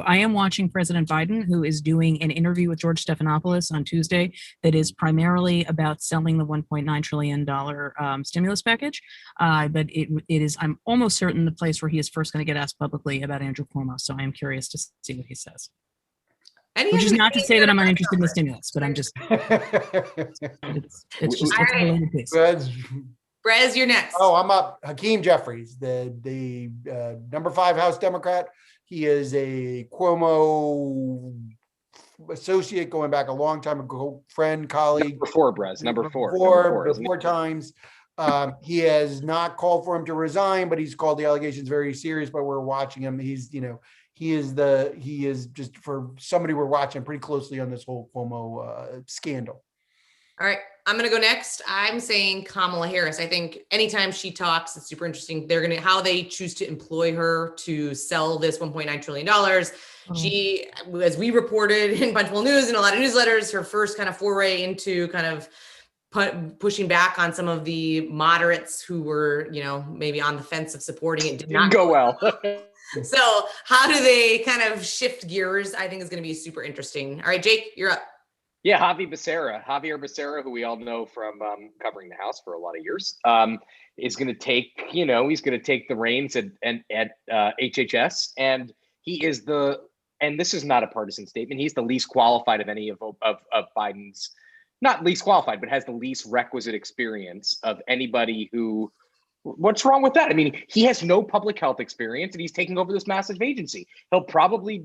I am watching President Biden, who is doing an interview with George Stephanopoulos on Tuesday that is primarily about selling the $1.9 trillion stimulus package. But it is, I'm almost certain, the place where he is first going to get asked publicly about Andrew Cuomo. So I am curious to see what he says. Which is not to say that I'm uninterested in the stimulus, but I'm just, it's just it's a related piece. Brez, you're next. Oh, I'm up. Hakeem Jeffries, the number 5 House Democrat. He is a Cuomo associate going back a long time ago, friend, colleague. Number 4, Brez. Number 4. Four times. He has not called for him to resign, but he's called the allegations very serious. But we're watching him. He's, he is just, for somebody we're watching pretty closely on this whole Cuomo scandal. All right, I'm going to go next. I'm saying Kamala Harris. I think anytime she talks, it's super interesting. How they choose to employ her to sell this $1.9 trillion. She, as we reported in Punchbowl News and a lot of newsletters, her first kind of foray into kind of pushing back on some of the moderates who were, maybe on the fence of supporting it, did not go well. So how do they kind of shift gears? I think is going to be super interesting. All right, Jake, you're up. Yeah, Javier Becerra, who we all know from covering the House for a lot of years, is going to take, he's going to take the reins at HHS, and he is and this is not a partisan statement, he's the least qualified of any of Biden's, not least qualified, but has the least requisite experience of anybody who. What's wrong with that? I mean, he has no public health experience, and he's taking over this massive agency. He'll probably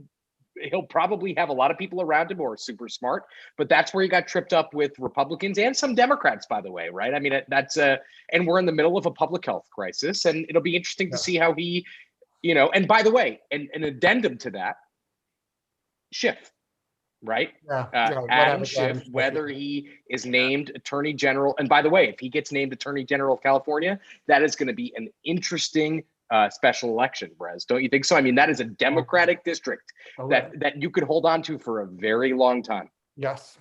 have a lot of people around him who are super smart, but that's where he got tripped up with Republicans and some Democrats, by the way, right? I mean, and we're in the middle of a public health crisis, and it'll be interesting to see how he, and by the way, an addendum to that, Schiff, right? Adam Schiff, whether he is named Attorney General. And by the way, if he gets named Attorney General of California, that is going to be an interesting special election, Brez. Don't you think so? I mean, that is a Democratic district that you could hold on to for a very long time. Yes,